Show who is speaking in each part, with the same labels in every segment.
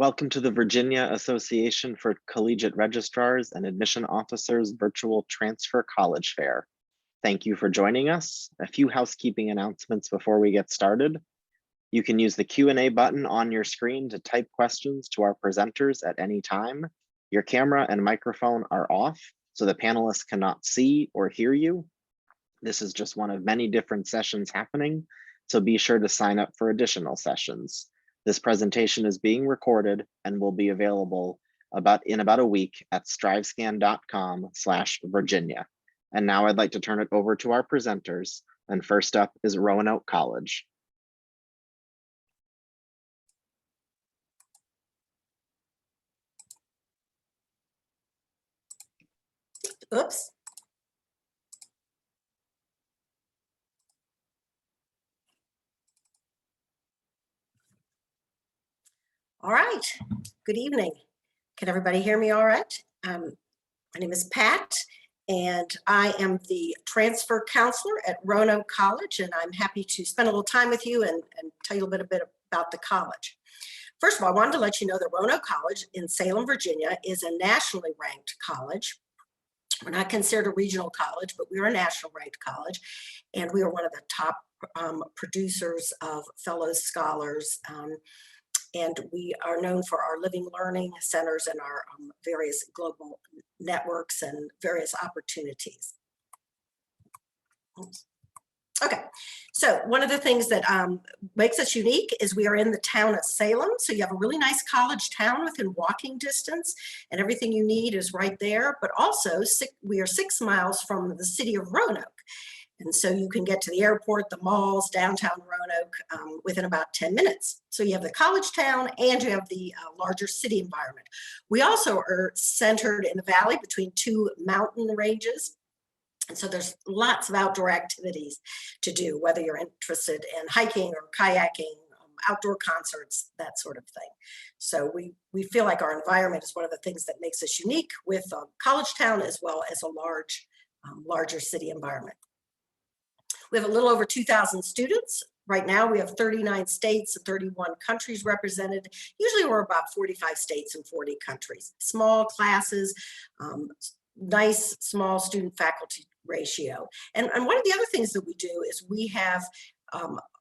Speaker 1: Welcome to the Virginia Association for Collegiate Registrars and Admission Officers Virtual Transfer College Fair. Thank you for joining us. A few housekeeping announcements before we get started. You can use the Q&A button on your screen to type questions to our presenters at any time. Your camera and microphone are off, so the panelists cannot see or hear you. This is just one of many different sessions happening, so be sure to sign up for additional sessions. This presentation is being recorded and will be available in about a week at strivescan.com/Virginia. And now I'd like to turn it over to our presenters. And first up is Roanoke College.
Speaker 2: Oops. All right, good evening. Can everybody hear me all right? My name is Pat, and I am the transfer counselor at Roanoke College, and I'm happy to spend a little time with you and tell you a little bit about the college. First of all, I wanted to let you know that Roanoke College in Salem, Virginia is a nationally ranked college. We're not considered a regional college, but we are a national ranked college, and we are one of the top producers of fellows scholars. And we are known for our living learning centers and our various global networks and various opportunities. Oops. Okay, so one of the things that makes us unique is we are in the town of Salem. So you have a really nice college town within walking distance, and everything you need is right there. But also, we are 6 miles from the city of Roanoke. And so you can get to the airport, the malls, downtown Roanoke within about 10 minutes. So you have the college town and you have the larger city environment. We also are centered in the valley between 2 mountain ranges. And so there's lots of outdoor activities to do, whether you're interested in hiking or kayaking, outdoor concerts, that sort of thing. So we feel like our environment is one of the things that makes us unique with a college town as well as a larger city environment. We have a little over 2,000 students. Right now, we have 39 states and 31 countries represented. Usually, we're about 45 states and 40 countries. Small classes, nice small student faculty ratio. And one of the other things that we do is we have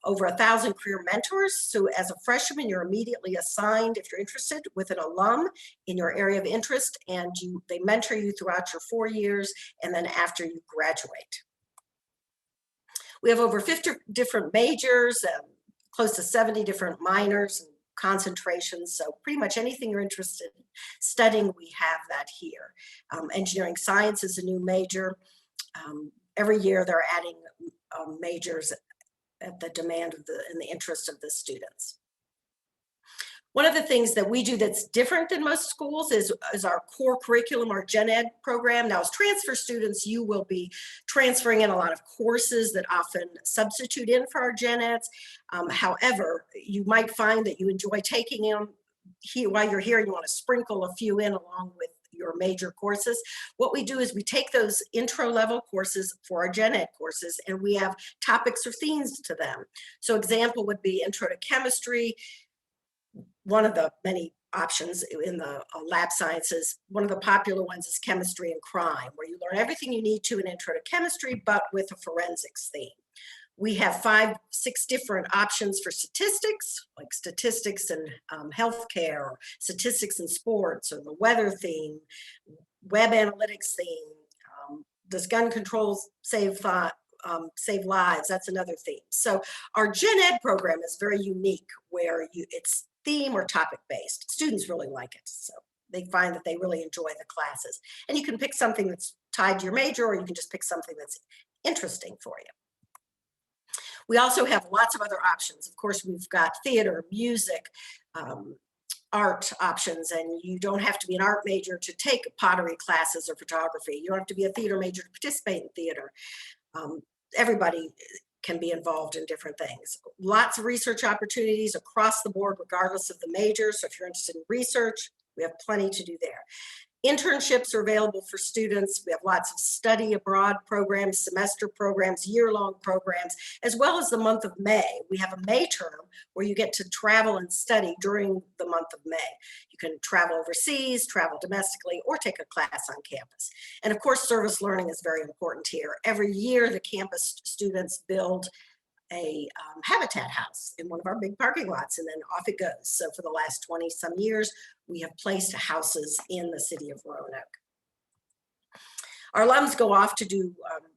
Speaker 2: over 1,000 career mentors. So as a freshman, you're immediately assigned, if you're interested, with an alum in your area of interest, and they mentor you throughout your 4 years and then after you graduate. We have over 50 different majors, close to 70 different minors and concentrations. So pretty much anything you're interested in studying, we have that here. Engineering science is a new major. Every year they're adding majors at the demand of and the interest of the students. One of the things that we do that's different than most schools is our core curriculum, our gen ed program. Now, as transfer students, you will be transferring in a lot of courses that often substitute in for our gen eds. However, you might find that you enjoy taking them while you're here. You want to sprinkle a few in along with your major courses. What we do is we take those intro level courses for our gen ed courses, and we have topics or themes to them. So example would be intro to chemistry. One of the many options in the lab sciences, one of the popular ones is chemistry and crime, where you learn everything you need to in intro to chemistry, but with a forensics theme. We have 5, 6 different options for statistics, like statistics and healthcare, or statistics in sports, or the weather theme, web analytics theme. Does gun control save lives? That's another theme. So our gen ed program is very unique, where it's theme or topic based. Students really like it, so they find that they really enjoy the classes. And you can pick something that's tied to your major, or you can just pick something that's interesting for you. We also have lots of other options. Of course, we've got theater, music, art options, and you don't have to be an art major to take pottery classes or photography. You don't have to be a theater major to participate in theater. Everybody can be involved in different things. Lots of research opportunities across the board, regardless of the major. So if you're interested in research, we have plenty to do there. Internships are available for students. We have lots of study abroad programs, semester programs, year-long programs, as well as the month of May. We have a May term where you get to travel and study during the month of May. You can travel overseas, travel domestically, or take a class on campus. And of course, service learning is very important here. Every year, the campus students build a habitat house in one of our big parking lots, and then off it goes. So for the last 20 some years, we have placed houses in the city of Roanoke. Our alums go off to do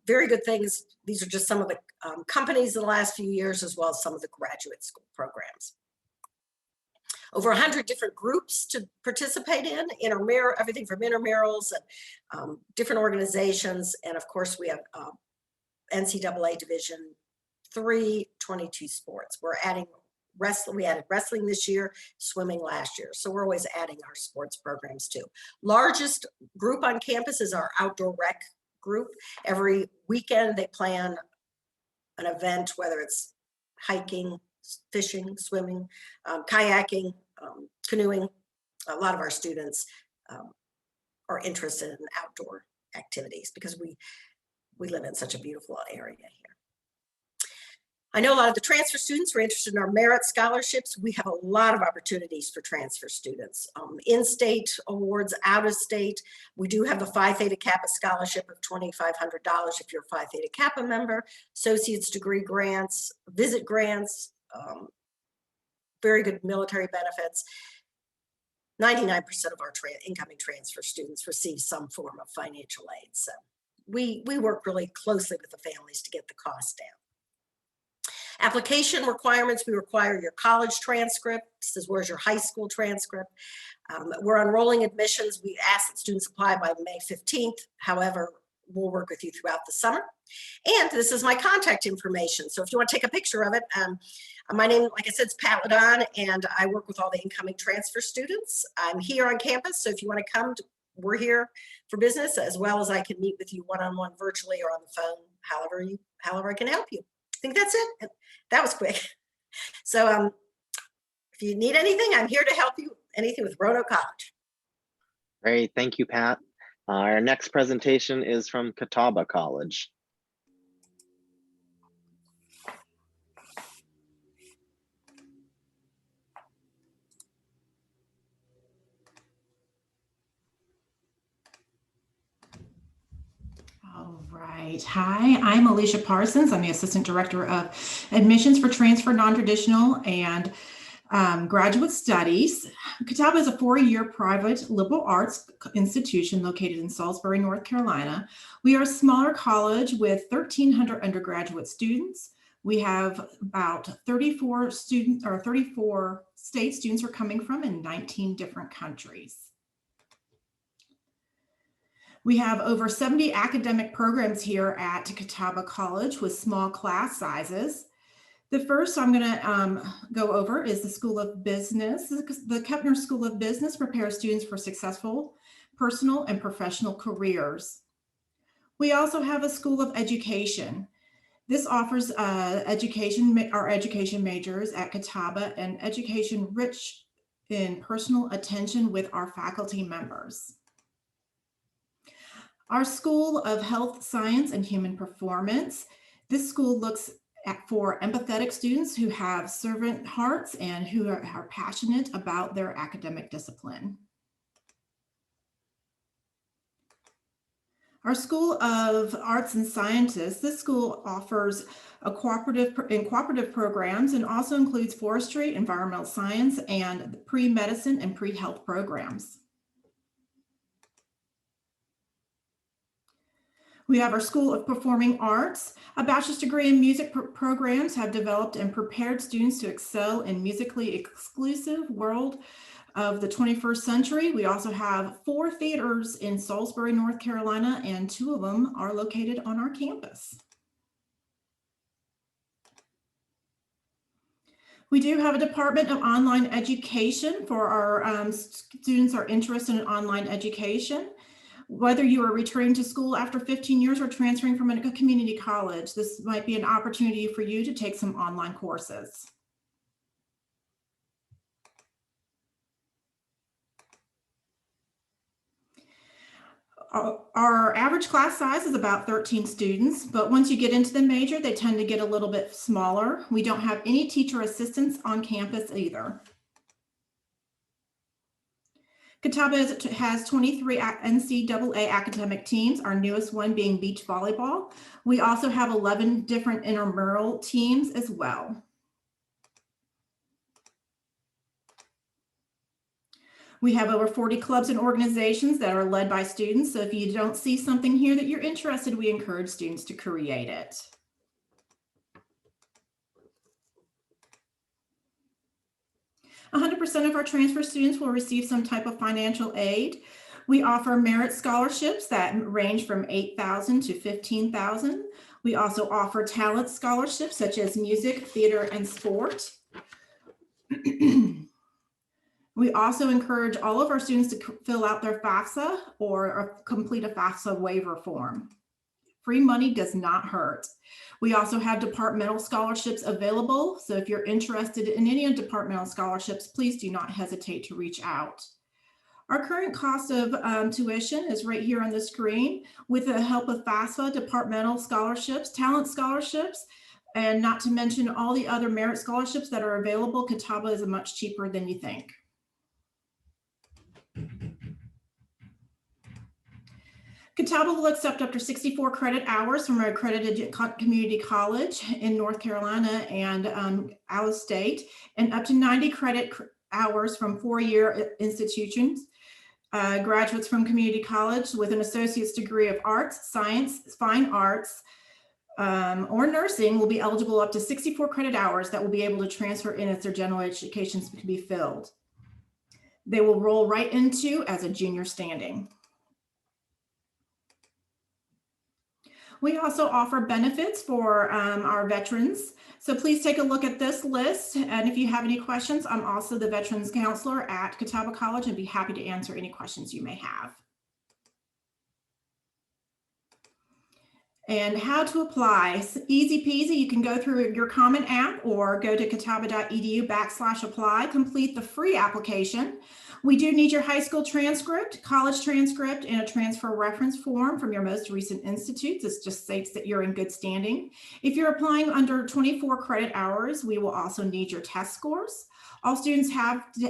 Speaker 2: very good things. These are just some of the companies in the last few years, as well as some of the graduate school programs. Over 100 different groups to participate in, everything from intramurals and different organizations. And of course, we have NCAA Division 22 sports. We're adding wrestling. We added wrestling this year, swimming last year. So we're always adding our sports programs too. Largest group on campus is our outdoor rec group. Every weekend they plan an event, whether it's hiking, fishing, swimming, kayaking, canoeing. A lot of our students are interested in outdoor activities because we live in such a beautiful area here. I know a lot of the transfer students are interested in our merit scholarships. We have a lot of opportunities for transfer students. In-state awards, out-of-state. We do have the Phi Theta Kappa scholarship of $2,500 if you're a Phi Theta Kappa member, associate's degree grants, visit grants, very good military benefits. 99% of our incoming transfer students receive some form of financial aid. So we work really closely with the families to get the cost down. Application requirements, we require your college transcript. This is where's your high school transcript. We're unrolling admissions. We ask that students apply by May 15th. However, we'll work with you throughout the summer. And this is my contact information. So if you want to take a picture of it, my name, like I said, is Pat Ladon, and I work with all the incoming transfer students. I'm here on campus, so if you want to come, we're here for business, as well as I can meet with you one-on-one virtually or on the phone, however I can help you. I think that's it. That was quick. So if you need anything, I'm here to help you, anything with Roanoke College.
Speaker 1: Great, thank you, Pat. Our next presentation is from Catawba College.
Speaker 3: All right. Hi, I'm Alicia Parsons. I'm the Assistant Director of Admissions for Transfer, Non-Traditional, and Graduate Studies. Catawba is a 4-year private liberal arts institution located in Salisbury, North Carolina. We are a smaller college with 1,300 undergraduate students. We have about 34 state students are coming from in 19 different countries. We have over 70 academic programs here at Catawba College with small class sizes. The first I'm going to go over is the School of Business. The Kepner School of Business prepares students for successful personal and professional careers. We also have a School of Education. This offers our education majors at Catawba and education rich in personal attention with our faculty members. Our School of Health Science and Human Performance. This school looks for empathetic students who have servant hearts and who are passionate about their academic discipline. Our School of Arts and Sciences. This school offers cooperative programs and also includes forestry, environmental science, and pre-medicine and pre-health programs. We have our School of Performing Arts. A bachelor's degree in music programs have developed and prepared students to excel in musically exclusive world of the 21st century. We also have 4 theaters in Salisbury, North Carolina, and 2 of them are located on our campus. We do have a Department of Online Education for our students who are interested in online education. Whether you are returning to school after 15 years or transferring from a community college, this might be an opportunity for you to take some online courses. Our average class size is about 13 students, but once you get into the major, they tend to get a little bit smaller. We don't have any teacher assistants on campus either. Catawba has 23 NCAA academic teams, our newest one being beach volleyball. We also have 11 different intramural teams as well. We have over 40 clubs and organizations that are led by students. So if you don't see something here that you're interested, we encourage students to create it. %100% of our transfer students will receive some type of financial aid. We offer merit scholarships that range from $8,000 to $15,000. We also offer talent scholarships such as music, theater, and sport. We also encourage all of our students to fill out their FAFSA or complete a FAFSA waiver form. Free money does not hurt. We also have departmental scholarships available. So if you're interested in any departmental scholarships, please do not hesitate to reach out. Our current cost of tuition is right here on the screen. With the help of FAFSA, departmental scholarships, talent scholarships, and not to mention all the other merit scholarships that are available, Catawba is much cheaper than you think. Catawba will accept up to 64 credit hours from our accredited community college in North Carolina and out of state, and up to 90 credit hours from four-year institutions. Graduates from community college with an associate's degree of arts, science, fine arts, or nursing will be eligible up to 64 credit hours that will be able to transfer in as their general education can be filled. They will roll right into as a junior standing. We also offer benefits for our veterans. So please take a look at this list. And if you have any questions, I'm also the Veterans Counselor at Catawba College and be happy to answer any questions you may have. And how to apply. It's easy peasy. You can go through your Common App or go to catawba.edu/apply, complete the free application. We do need your high school transcript, college transcript, and a transfer reference form from your most recent institutes. This just states that you're in good standing. If you're applying under 24 credit hours, we will also need your test scores. All students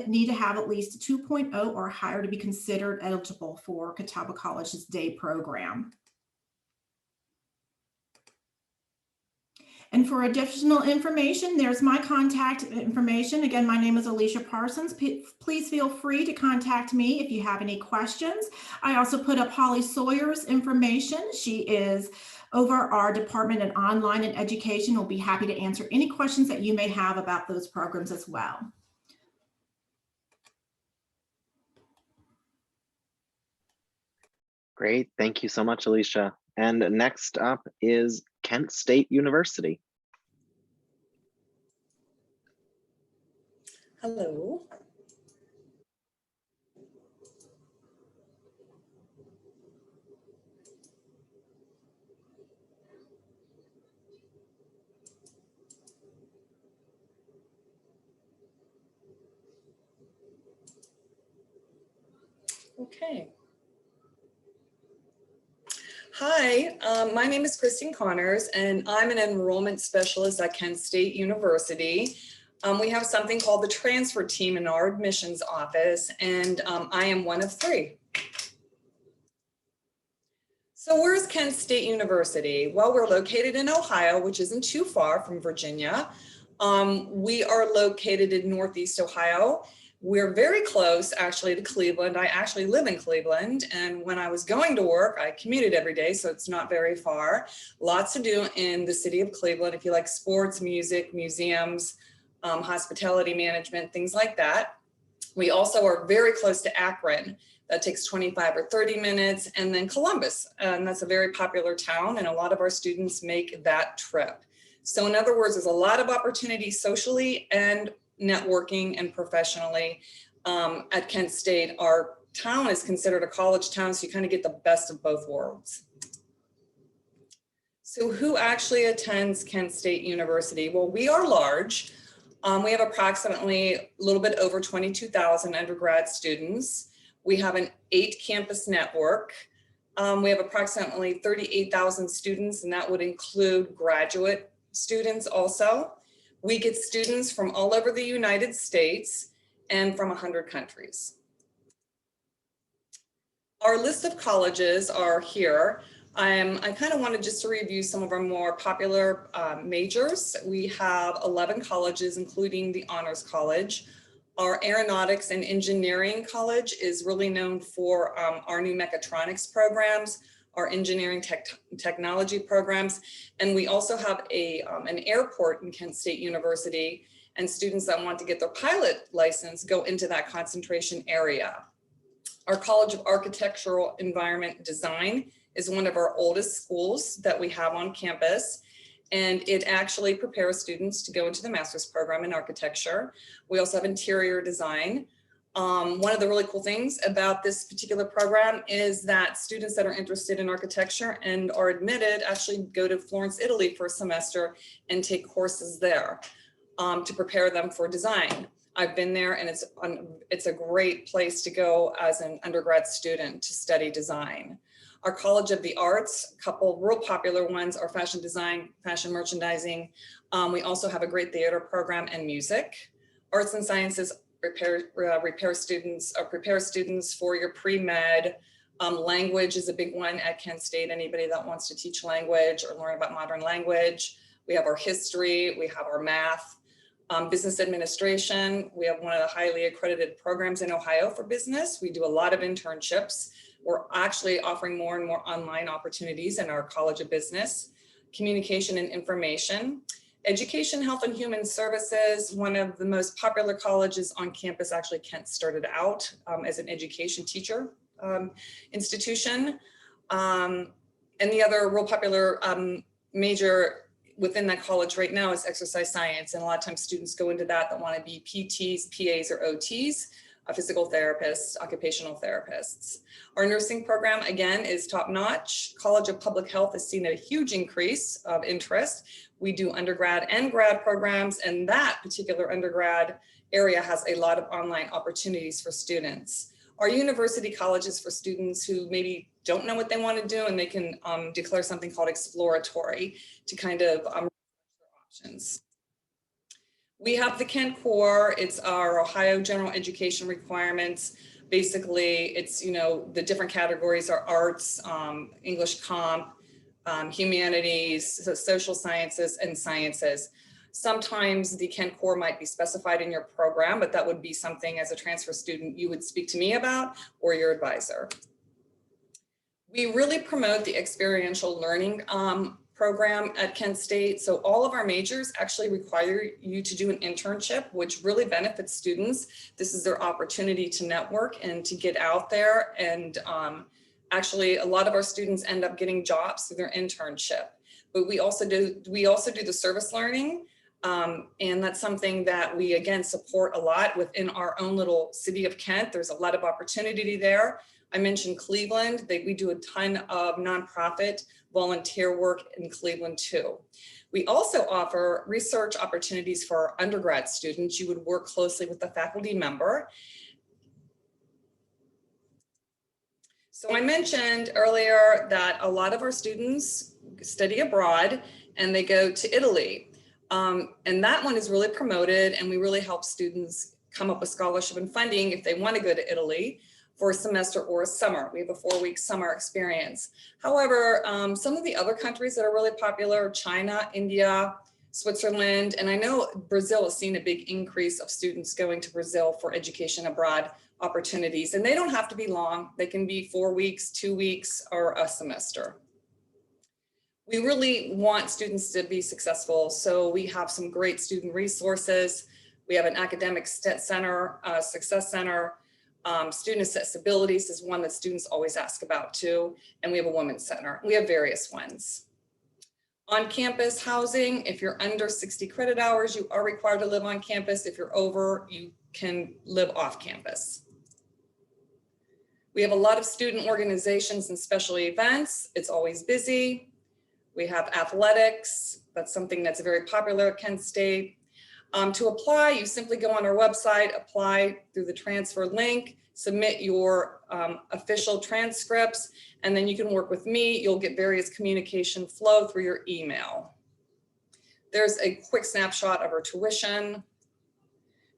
Speaker 3: need to have at least a 2.0 or higher to be considered eligible for Catawba College's day program. And for additional information, there's my contact information. Again, my name is Alicia Parsons. Please feel free to contact me if you have any questions. I also put up Holly Sawyer's information. She is over our department in online and education. We'll be happy to answer any questions that you may have about those programs as well.
Speaker 1: Great, thank you so much, Alicia. And next up is Kent State University.
Speaker 4: Hello. Okay. Hi, my name is Christine Connors, and I'm an enrollment specialist at Kent State University. We have something called the transfer team in our admissions office, and I am one of three. So where's Kent State University? Well, we're located in Ohio, which isn't too far from Virginia. We are located in Northeast Ohio. We're very close actually to Cleveland. I actually live in Cleveland, and when I was going to work, I commuted every day, so it's not very far. Lots to do in the city of Cleveland if you like sports, music, museums, hospitality management, things like that. We also are very close to Akron. That takes 25 or 30 minutes, and then Columbus, and that's a very popular town, and a lot of our students make that trip. So in other words, there's a lot of opportunity socially and networking and professionally at Kent State. Our town is considered a college town, so you kind of get the best of both worlds. So who actually attends Kent State University? Well, we are large. We have approximately a little bit over 22,000 undergrad students. We have an 8-campus network. We have approximately 38,000 students, and that would include graduate students also. We get students from all over the United States and from 100 countries. Our list of colleges are here. I kind of wanted just to review some of our more popular majors. We have 11 colleges, including the Honors College. Our Aeronautics and Engineering College is really known for our new mechatronics programs, our engineering technology programs, and we also have an airport in Kent State University, and students that want to get their pilot license go into that concentration area. Our College of Architectural Environment Design is one of our oldest schools that we have on campus, and it actually prepares students to go into the master's program in architecture. We also have interior design. One of the really cool things about this particular program is that students that are interested in architecture and are admitted actually go to Florence, Italy for a semester and take courses there to prepare them for design. I've been there, and it's a great place to go as an undergrad student to study design. Our College of the Arts, a couple real popular ones are fashion design, fashion merchandising. We also have a great theater program and music. Arts and Sciences prepare students for your pre-med. Language is a big one at Kent State. Anybody that wants to teach language or learn about modern language. We have our history, we have our math. Business administration, we have one of the highly accredited programs in Ohio for business. We do a lot of internships. We're actually offering more and more online opportunities in our College of Business. Communication and information. Education, health, and human services, one of the most popular colleges on campus. Actually, Kent started out as an education teacher institution. And the other real popular major within that college right now is exercise science. And a lot of times students go into that want to be PTs, PAs, or OTs, physical therapists, occupational therapists. Our nursing program, again, is top notch. College of Public Health has seen a huge increase of interest. We do undergrad and grad programs, and that particular undergrad area has a lot of online opportunities for students. Our university college is for students who maybe don't know what they want to do, and they can declare something called exploratory to kind of options. We have the Kent Core. It's our Ohio General Education requirements. Basically, it's, the different categories are arts, English comp, humanities, social sciences, and sciences. Sometimes the Kent Core might be specified in your program, but that would be something as a transfer student you would speak to me about or your advisor. We really promote the experiential learning program at Kent State. So all of our majors actually require you to do an internship, which really benefits students. This is their opportunity to network and to get out there. And actually, a lot of our students end up getting jobs through their internship. But we also do the service learning. And that's something that we, again, support a lot within our own little city of Kent. There's a lot of opportunity there. I mentioned Cleveland. We do a ton of nonprofit volunteer work in Cleveland too. We also offer research opportunities for our undergrad students. You would work closely with the faculty member. So I mentioned earlier that a lot of our students study abroad and they go to Italy. And that one is really promoted, and we really help students come up with scholarship and funding if they want to go to Italy for a semester or a summer. We have a 4-week summer experience. However, some of the other countries that are really popular, China, India, Switzerland, and I know Brazil has seen a big increase of students going to Brazil for education abroad opportunities. And they don't have to be long. They can be 4 weeks, 2 weeks, or a semester. We really want students to be successful. So we have some great student resources. We have an academic center, success center. Student accessibilities is one that students always ask about too. And we have a women's center. We have various ones. On campus housing, if you're under 60 credit hours, you are required to live on campus. If you're over, you can live off campus. We have a lot of student organizations and special events. It's always busy. We have athletics. That's something that's very popular at Kent State. To apply, you simply go on our website, apply through the transfer link, submit your official transcripts, and then you can work with me. You'll get various communication flow through your email. There's a quick snapshot of our tuition.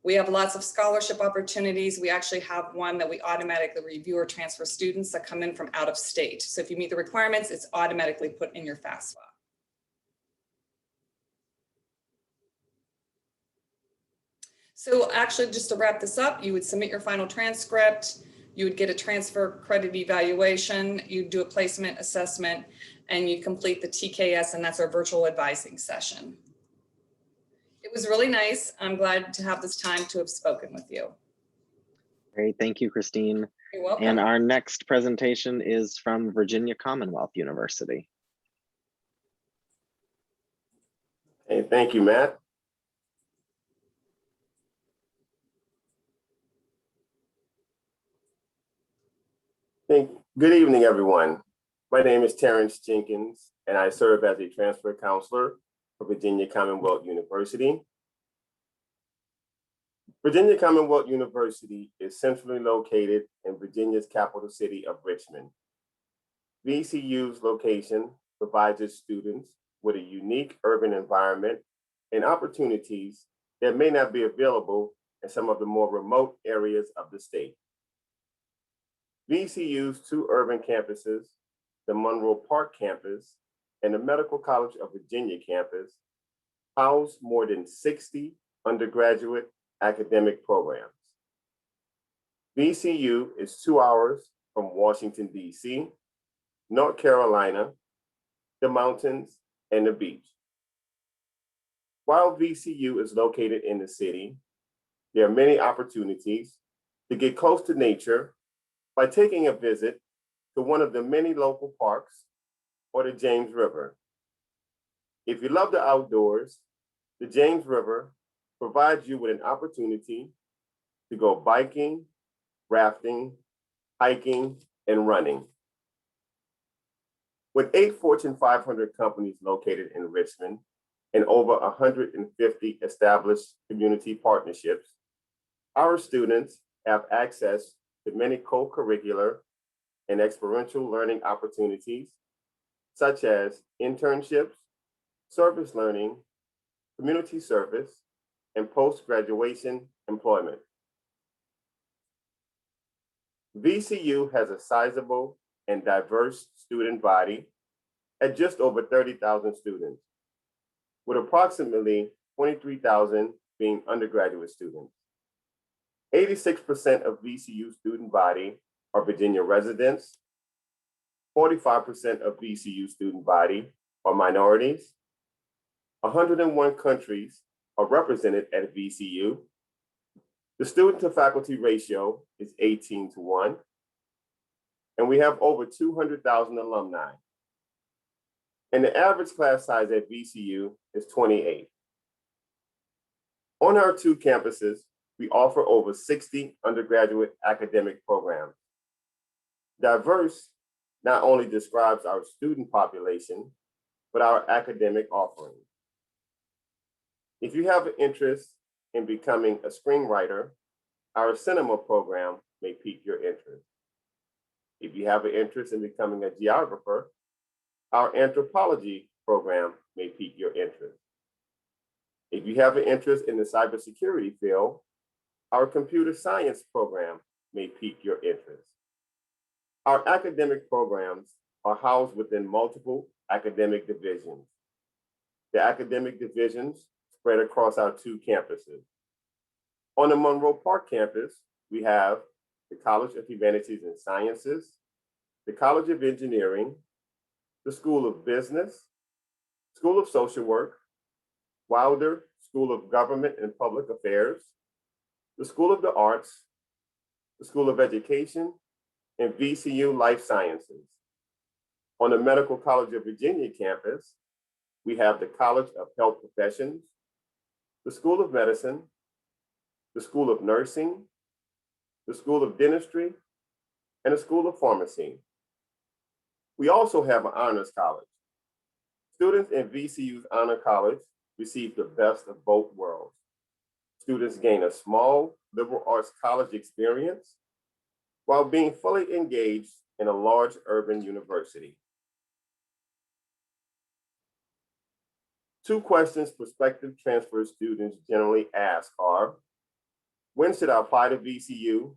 Speaker 4: We have lots of scholarship opportunities. We actually have one that we automatically review or transfer students that come in from out of state. So if you meet the requirements, it's automatically put in your FAFSA. So actually, just to wrap this up, you would submit your final transcript, you would get a transfer credit evaluation, you'd do a placement assessment, and you'd complete the TKS, and that's our virtual advising session. It was really nice. I'm glad to have this time to have spoken with you.
Speaker 1: Great, thank you, Christine.
Speaker 4: You're welcome.
Speaker 1: And our next presentation is from Virginia Commonwealth University.
Speaker 5: Hey, thank you, Matt. Good evening, everyone. My name is Terrence Jenkins, and I serve as a transfer counselor for Virginia Commonwealth University. Virginia Commonwealth University is centrally located in Virginia's capital city of Richmond. VCU's location provides its students with a unique urban environment and opportunities that may not be available in some of the more remote areas of the state. VCU's two urban campuses, the Monroe Park campus and the Medical College of Virginia campus, house more than 60 undergraduate academic programs. VCU is 2 hours from Washington, D.C., North Carolina, the mountains, and the beach. While VCU is located in the city, there are many opportunities to get close to nature by taking a visit to one of the many local parks or the James River. If you love the outdoors, the James River provides you with an opportunity to go biking, rafting, hiking, and running. With 8 Fortune 500 companies located in Richmond and over 150 established community partnerships, our students have access to many co-curricular and experiential learning opportunities, such as internships, service learning, community service, and post-graduation employment. VCU has a sizable and diverse student body at just over 30,000 students, with approximately 23,000 being undergraduate students. 86% of VCU's student body are Virginia residents. 45% of VCU student body are minorities. 101 countries are represented at VCU. The student to faculty ratio is 18:1, and we have over 200,000 alumni. And the average class size at VCU is 28. On our two campuses, we offer over 60 undergraduate academic programs. Diverse not only describes our student population, but our academic offerings. If you have an interest in becoming a screenwriter, our cinema program may pique your interest. If you have an interest in becoming a geographer, our anthropology program may pique your interest. If you have an interest in the cybersecurity field, our computer science program may pique your interest. Our academic programs are housed within multiple academic divisions. The academic divisions spread across our two campuses. On the Monroe Park campus, we have the College of Humanities and Sciences, the College of Engineering, the School of Business, School of Social Work, Wilder School of Government and Public Affairs, the School of the Arts, the School of Education, and VCU Life Sciences. On the Medical College of Virginia campus, we have the College of Health Professions, the School of Medicine, the School of Nursing, the School of Dentistry, and the School of Pharmacy. We also have an honors college. Students in VCU's Honor College receive the best of both worlds. Students gain a small liberal arts college experience while being fully engaged in a large urban university. 2 questions prospective transfer students generally ask are, when should I apply to VCU?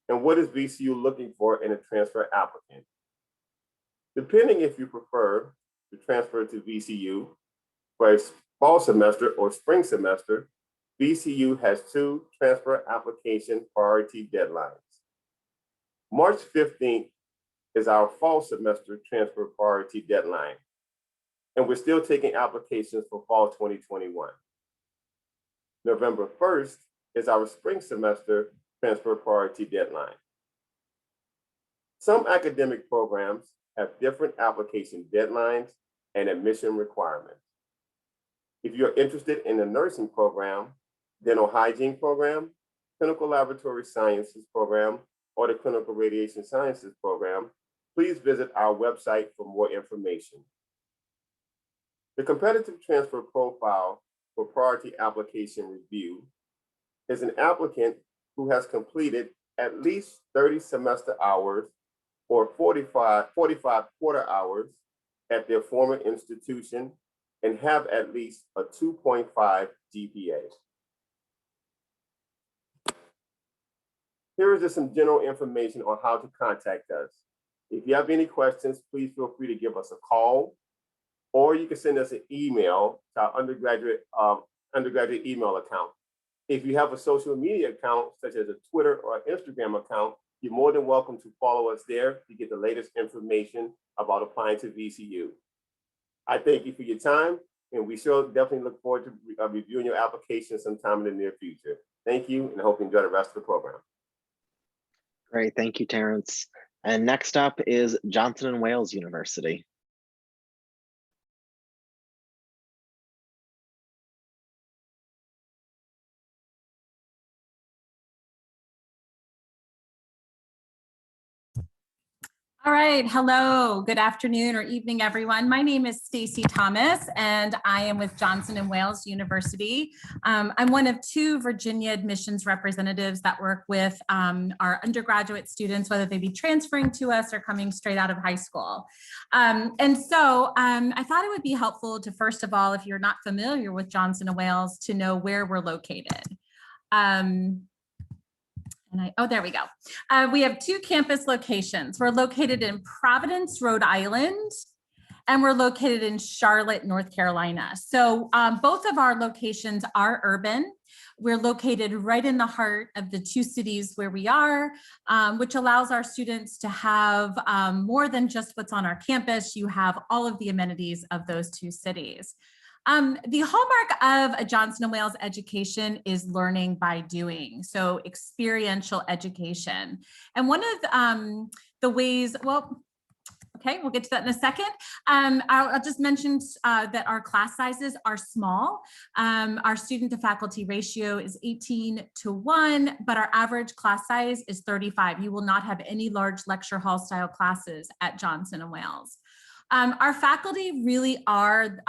Speaker 5: And what is VCU looking for in a transfer applicant? Depending if you prefer to transfer to VCU for a fall semester or spring semester, VCU has 2 transfer application priority deadlines. March 15th is our fall semester transfer priority deadline, and we're still taking applications for fall 2021. November 1st is our spring semester transfer priority deadline. Some academic programs have different application deadlines and admission requirements. If you're interested in the nursing program, dental hygiene program, clinical laboratory sciences program, or the clinical radiation sciences program, please visit our website for more information. The competitive transfer profile for priority application review is an applicant who has completed at least 30 semester hours or 45 quarter hours at their former institution and have at least a 2.5 GPA. Here is just some general information on how to contact us. If you have any questions, please feel free to give us a call, or you can send us an email to our undergraduate email account. If you have a social media account, such as a Twitter or Instagram account, you're more than welcome to follow us there to get the latest information about applying to VCU. I thank you for your time, and we sure definitely look forward to reviewing your application sometime in the near future. Thank you, and I hope you enjoy the rest of the program.
Speaker 1: Great, thank you, Terrence. And next up is Johnson & Wales University.
Speaker 6: All right, hello, good afternoon or evening, everyone. My name is Stacy Thomas, and I am with Johnson & Wales University. I'm one of 2 Virginia admissions representatives that work with our undergraduate students, whether they be transferring to us or coming straight out of high school. I thought it would be helpful to, first of all, if you're not familiar with Johnson & Wales, to know where we're located. There we go. We have 2 campus locations. We're located in Providence, Rhode Island, and we're located in Charlotte, North Carolina. So both of our locations are urban. We're located right in the heart of the 2 cities where we are, which allows our students to have more than just what's on our campus. You have all of the amenities of those 2 cities. The hallmark of a Johnson & Wales education is learning by doing, so experiential education. And one of the ways, okay, we'll get to that in a second. I'll just mention that our class sizes are small. Our student to faculty ratio is 18:1, but our average class size is 35. You will not have any large lecture hall style classes at Johnson & Wales. Our faculty really are,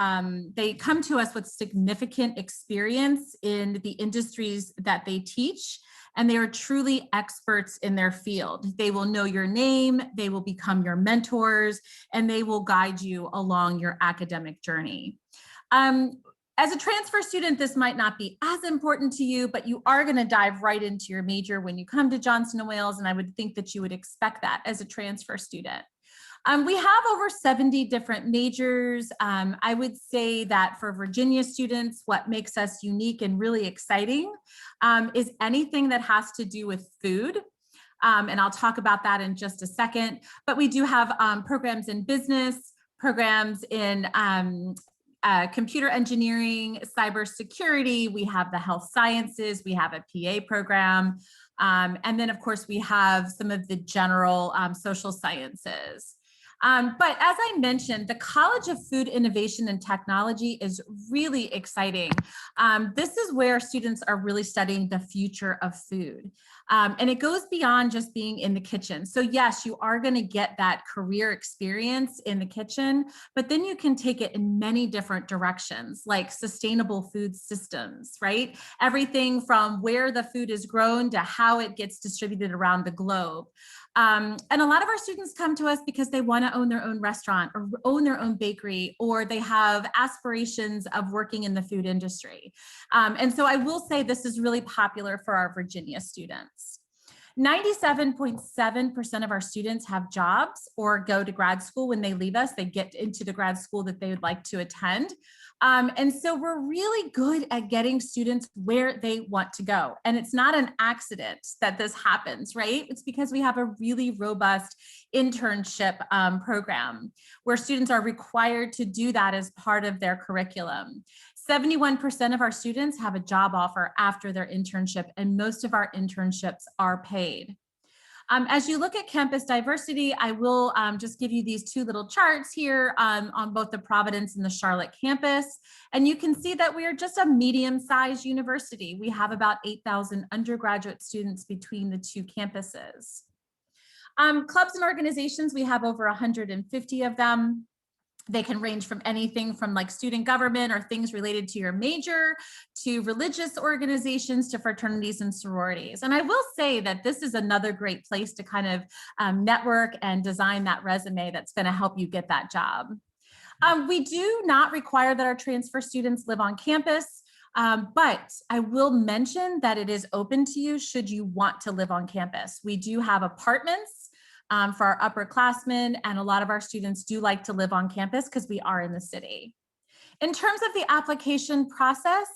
Speaker 6: they come to us with significant experience in the industries that they teach, and they are truly experts in their field. They will know your name, they will become your mentors, and they will guide you along your academic journey. As a transfer student, this might not be as important to you, but you are going to dive right into your major when you come to Johnson & Wales, and I would think that you would expect that as a transfer student. We have over 70 different majors. I would say that for Virginia students, what makes us unique and really exciting is anything that has to do with food. And I'll talk about that in just a second. But we do have programs in business, programs in computer engineering, cybersecurity. We have the health sciences. We have a PA program. And then, of course, we have some of the general social sciences. But as I mentioned, the College of Food Innovation and Technology is really exciting. This is where students are really studying the future of food. And it goes beyond just being in the kitchen. So yes, you are going to get that career experience in the kitchen, but then you can take it in many different directions, like sustainable food systems, right? Everything from where the food is grown to how it gets distributed around the globe. And a lot of our students come to us because they want to own their own restaurant or own their own bakery, or they have aspirations of working in the food industry. And so I will say this is really popular for our Virginia students. 97.7% of our students have jobs or go to grad school. When they leave us, they get into the grad school that they would like to attend. And so we're really good at getting students where they want to go. And it's not an accident that this happens, right? It's because we have a really robust internship program where students are required to do that as part of their curriculum. 71% of our students have a job offer after their internship, and most of our internships are paid. As you look at campus diversity, I will just give you these two little charts here on both the Providence and the Charlotte campus. And you can see that we are just a medium-sized university. We have about 8,000 undergraduate students between the two campuses. Clubs and organizations, we have over 150 of them. They can range from anything from like student government or things related to your major, to religious organizations, to fraternities and sororities. And I will say that this is another great place to kind of network and design that resume that's going to help you get that job. We do not require that our transfer students live on campus, but I will mention that it is open to you should you want to live on campus. We do have apartments for our upperclassmen, and a lot of our students do like to live on campus because we are in the city. In terms of the application process,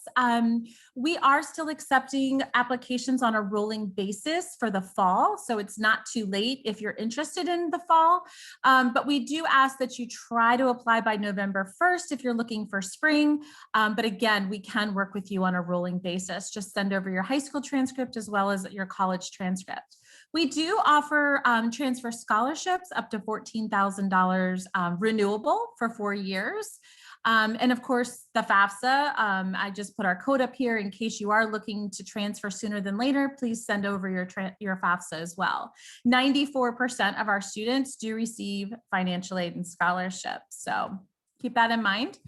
Speaker 6: we are still accepting applications on a rolling basis for the fall, so it's not too late if you're interested in the fall, but we do ask that you try to apply by November 1st if you're looking for spring, but again, we can work with you on a rolling basis. Just send over your high school transcript as well as your college transcript. We do offer transfer scholarships up to $14,000 renewable for 4 years. And of course, the FAFSA, I just put our code up here in case you are looking to transfer sooner than later. Please send over your FAFSA as well. 94% of our students do receive financial aid and scholarships, so keep that in mind.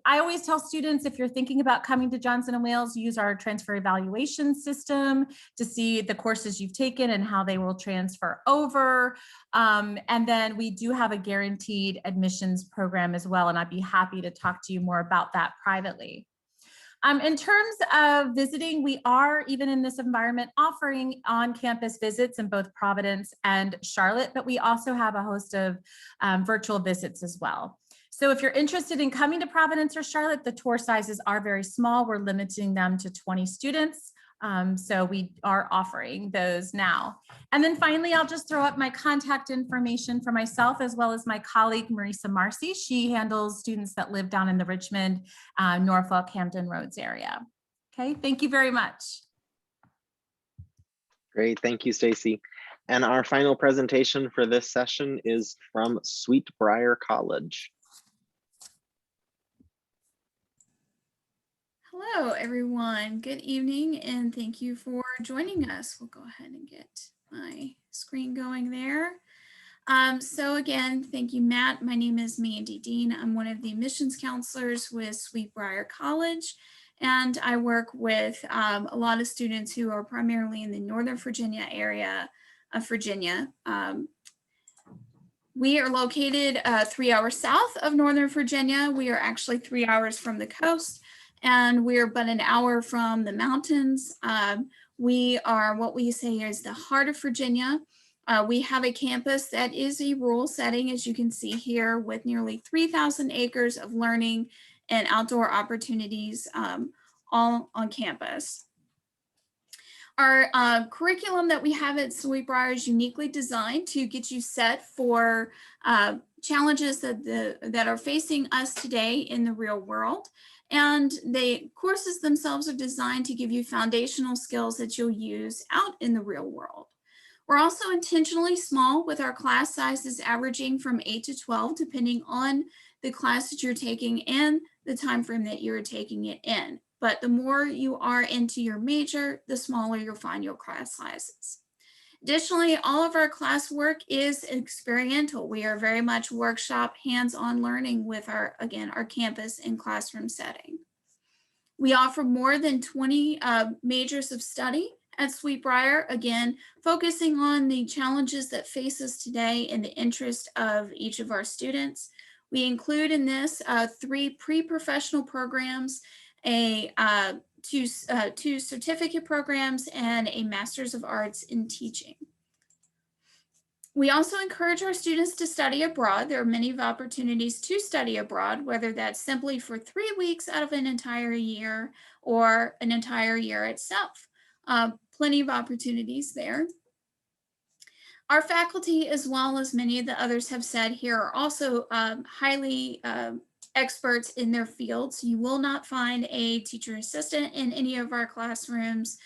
Speaker 6: I always tell students, if you're thinking about coming to Johnson & Wales, use our transfer evaluation system to see the courses you've taken and how they will transfer over. And then we do have a guaranteed admissions program as well, and I'd be happy to talk to you more about that privately. In terms of visiting, we are, even in this environment, offering on-campus visits in both Providence and Charlotte, but we also have a host of virtual visits as well. So if you're interested in coming to Providence or Charlotte, the tour sizes are very small. We're limiting them to 20 students. So we are offering those now. And then finally, I'll just throw up my contact information for myself as well as my colleague, Marisa Marcy. She handles students that live down in the Richmond, Norfolk, Hampton Roads area. Okay, thank you very much.
Speaker 1: Great, thank you, Stacy. And our final presentation for this session is from Sweet Briar College.
Speaker 7: Hello, everyone. Good evening, and thank you for joining us. We'll go ahead and get my screen going there. So again, thank you, Matt. My name is Mandy Dean. I'm one of the admissions counselors with Sweet Briar College, and I work with a lot of students who are primarily in the Northern Virginia area of Virginia. We are located 3 hours south of Northern Virginia. We are actually 3 hours from the coast, and we're but an hour from the mountains. We are what we say is the heart of Virginia. We have a campus that is a rural setting, as you can see here, with nearly 3,000 acres of learning and outdoor opportunities all on campus. Our curriculum that we have at Sweet Briar is uniquely designed to get you set for challenges that are facing us today in the real world. And the courses themselves are designed to give you foundational skills that you'll use out in the real world. We're also intentionally small with our class sizes averaging from 8 to 12, depending on the class that you're taking and the time frame that you're taking it in. But the more you are into your major, the smaller you'll find your class sizes. Additionally, all of our classwork is experiential. We are very much workshop, hands-on learning with our campus and classroom setting. We offer more than 20 majors of study at Sweet Briar, again, focusing on the challenges that face us today in the interest of each of our students. We include in this 3 pre-professional programs, two certificate programs, and a Master's of Arts in Teaching. We also encourage our students to study abroad. There are many opportunities to study abroad, whether that's simply for 3 weeks out of an entire year or an entire year itself. Plenty of opportunities there. Our faculty, as well as many of the others have said here, are also highly experts in their fields. You will not find a teacher assistant in any of our classrooms.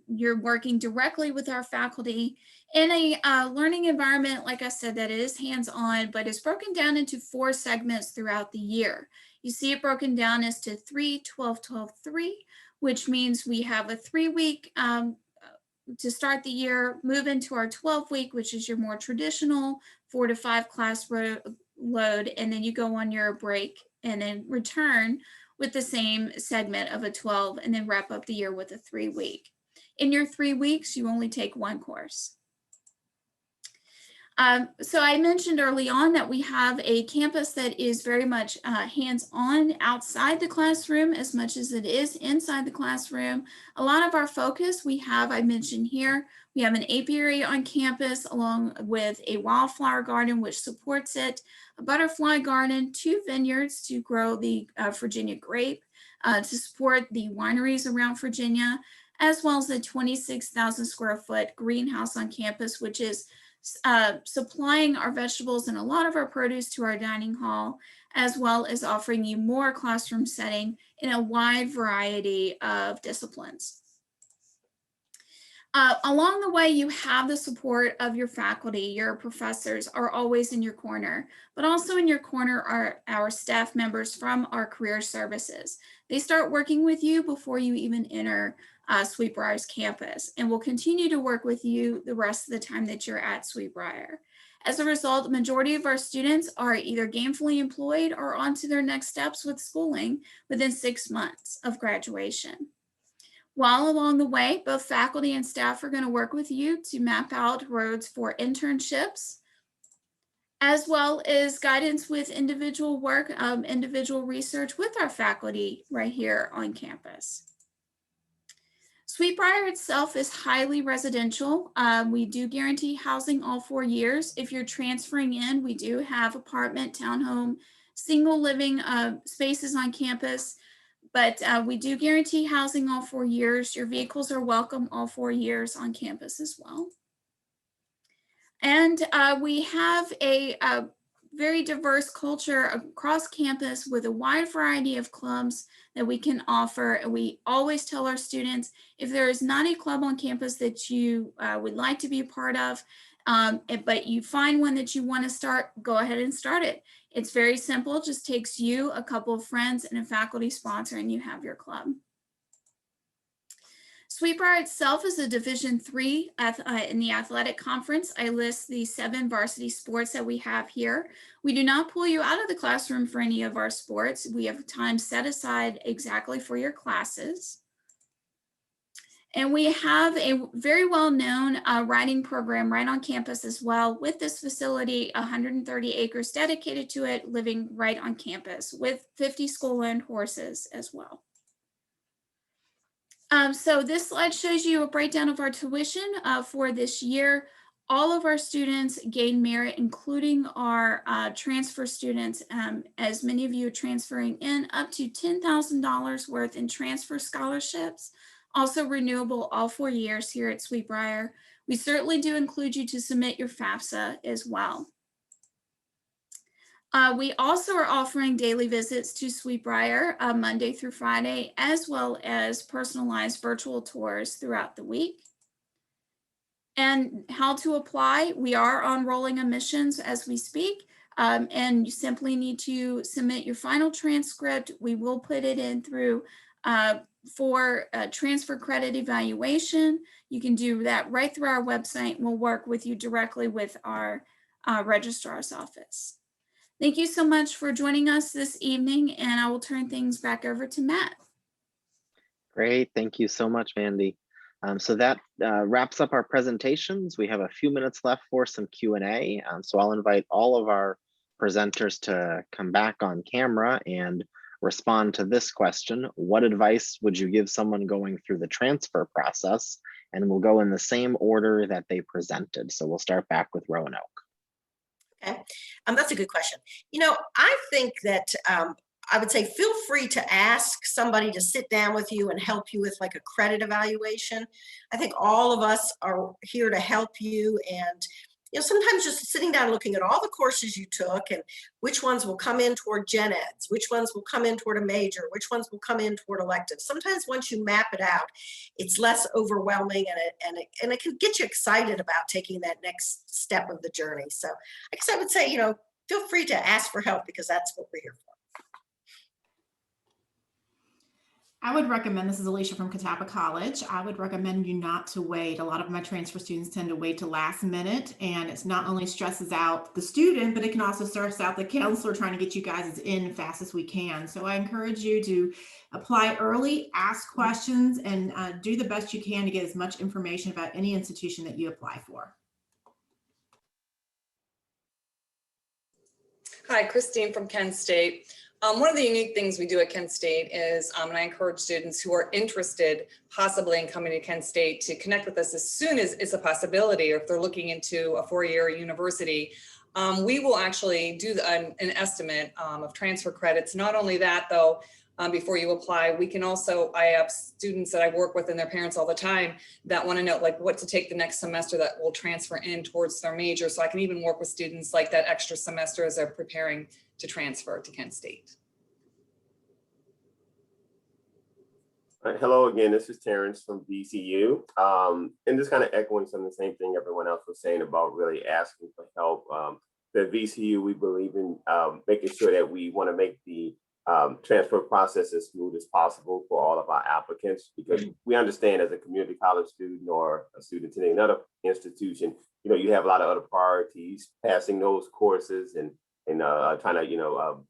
Speaker 7: You're working directly with our faculty in a learning environment, like I said, that is hands-on, but is broken down into 4 segments throughout the year. You see it broken down as to 3, 12, 12, 3, which means we have a 3-week to start the year, move into our 12-week, which is your more traditional 4 to 5 class load, and then you go on your break and then return with the same segment of a 12 and then wrap up the year with a 3-week. In your 3 weeks, you only take 1 course. So I mentioned early on that we have a campus that is very much hands-on outside the classroom as much as it is inside the classroom. A lot of our focus I mentioned here, we have an apiary on campus along with a wildflower garden which supports it, a butterfly garden, 2 vineyards to grow the Virginia grape, to support the wineries around Virginia, as well as a 26,000 square foot greenhouse on campus, which is supplying our vegetables and a lot of our produce to our dining hall, as well as offering you more classroom setting in a wide variety of disciplines. Along the way, you have the support of your faculty. Your professors are always in your corner, but also in your corner are our staff members from our career services. They start working with you before you even enter Sweet Briar's campus, and will continue to work with you the rest of the time that you're at Sweet Briar. As a result, the majority of our students are either gainfully employed or on to their next steps with schooling within 6 months of graduation. While along the way, both faculty and staff are going to work with you to map out roads for internships, as well as guidance with individual work, individual research with our faculty right here on campus. Sweet Briar itself is highly residential. We do guarantee housing all 4 years. If you're transferring in, we do have apartment, townhome, single living spaces on campus, but we do guarantee housing all 4 years. Your vehicles are welcome all 4 years on campus as well. And we have a very diverse culture across campus with a wide variety of clubs that we can offer. And we always tell our students, if there is not a club on campus that you would like to be a part of, but you find one that you want to start, go ahead and start it. It's very simple, it just takes you, a couple of friends, and a faculty sponsor, and you have your club. Sweet Briar itself is a Division III in the athletic conference. I list the 7 varsity sports that we have here. We do not pull you out of the classroom for any of our sports. We have time set aside exactly for your classes. And we have a very well-known riding program right on campus as well, with this facility, 130 acres dedicated to it, living right on campus with 50 school-owned horses as well. So this slide shows you a breakdown of our tuition for this year. All of our students gain merit, including our transfer students, as many of you are transferring in, up to $10,000 worth in transfer scholarships, also renewable all 4 years here at Sweet Briar. We certainly do include you to submit your FAFSA as well. We also are offering daily visits to Sweet Briar Monday through Friday, as well as personalized virtual tours throughout the week. And how to apply, we are on rolling admissions as we speak. And you simply need to submit your final transcript. We will put it in through for transfer credit evaluation. You can do that right through our website. We'll work with you directly with our registrar's office. Thank you so much for joining us this evening, and I will turn things back over to Matt.
Speaker 1: Great, thank you so much, Mandy. So that wraps up our presentations. We have a few minutes left for some Q&A. So I'll invite all of our presenters to come back on camera and respond to this question. What advice would you give someone going through the transfer process? And we'll go in the same order that they presented. So we'll start back with Roanoke.
Speaker 2: Okay, that's a good question. You know, I think that I would say feel free to ask somebody to sit down with you and help you with like a credit evaluation. I think all of us are here to help you, and you know, sometimes just sitting down looking at all the courses you took and which ones will come in toward gen eds, which ones will come in toward a major, which ones will come in toward electives. Sometimes once you map it out, it's less overwhelming, and it can get you excited about taking that next step of the journey. So I guess I would say, you know, feel free to ask for help, because that's what we're here for.
Speaker 3: I would recommend, this is Alicia from Catawba College, I would recommend you not to wait. A lot of my transfer students tend to wait till last minute, and it's not only stresses out the student, but it can also stress out the counselor trying to get you guys in fast as we can. So I encourage you to apply early, ask questions, and do the best you can to get as much information about any institution that you apply for.
Speaker 4: Hi, Christine from Kent State. One of the unique things we do at Kent State is, and I encourage students who are interested possibly in coming to Kent State to connect with us as soon as it's a possibility, or if they're looking into a four-year university. We will actually do an estimate of transfer credits. Not only that though, before you apply, we can also, I have students that I work with and their parents all the time that want to know like what to take the next semester that will transfer in towards their major. So I can even work with students like that extra semester as they're preparing to transfer to Kent State.
Speaker 5: Hello again, this is Terrence from VCU. And just kind of echoing some of the same thing everyone else was saying about really asking for help. At VCU, we believe in making sure that we want to make the transfer process as smooth as possible for all of our applicants, because we understand as a community college student or a student attending another institution, you know, you have a lot of other priorities, passing those courses and trying to, you know,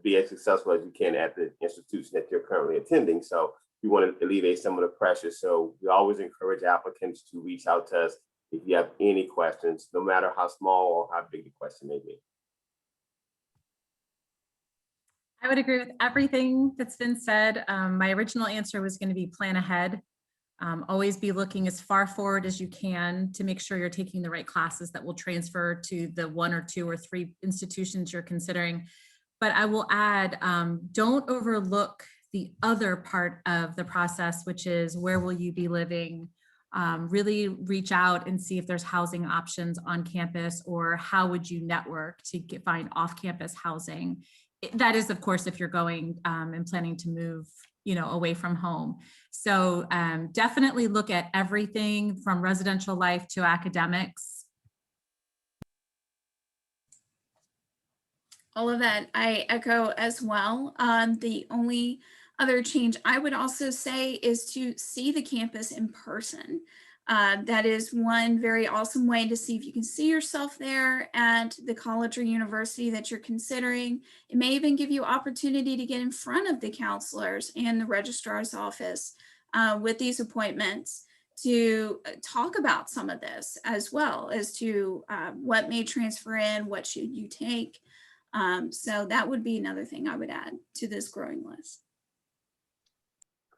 Speaker 5: be as successful as you can at the institution that you're currently attending. So we want to alleviate some of the pressure. So we always encourage applicants to reach out to us if you have any questions, no matter how small or how big the question may be.
Speaker 6: I would agree with everything that's been said. My original answer was going to be plan ahead. Always be looking as far forward as you can to make sure you're taking the right classes that will transfer to the 1 or 2 or 3 institutions you're considering. But I will add, don't overlook the other part of the process, which is where will you be living? Really reach out and see if there's housing options on campus, or how would you network to find off-campus housing. That is, of course, if you're going and planning to move, you know, away from home. So definitely look at everything from residential life to academics.
Speaker 7: All of that I echo as well. The only other change I would also say is to see the campus in person. That is one very awesome way to see if you can see yourself there at the college or university that you're considering. It may even give you opportunity to get in front of the counselors and the registrar's office with these appointments to talk about some of this, as well as to what may transfer in, what should you take. So that would be another thing I would add to this growing list.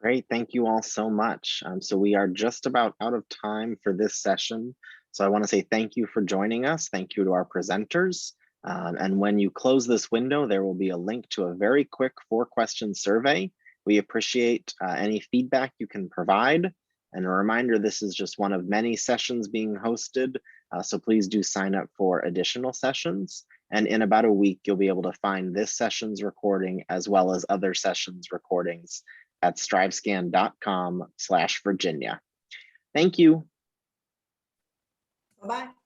Speaker 1: Great, thank you all so much. So we are just about out of time for this session. So I want to say thank you for joining us. Thank you to our presenters. And when you close this window, there will be a link to a very quick 4-question survey. We appreciate any feedback you can provide. And a reminder, this is just one of many sessions being hosted. So please do sign up for additional sessions. And in about a week, you'll be able to find this session's recording as well as other sessions recordings at strivescan.com/Virginia. Thank you.
Speaker 2: Bye-bye.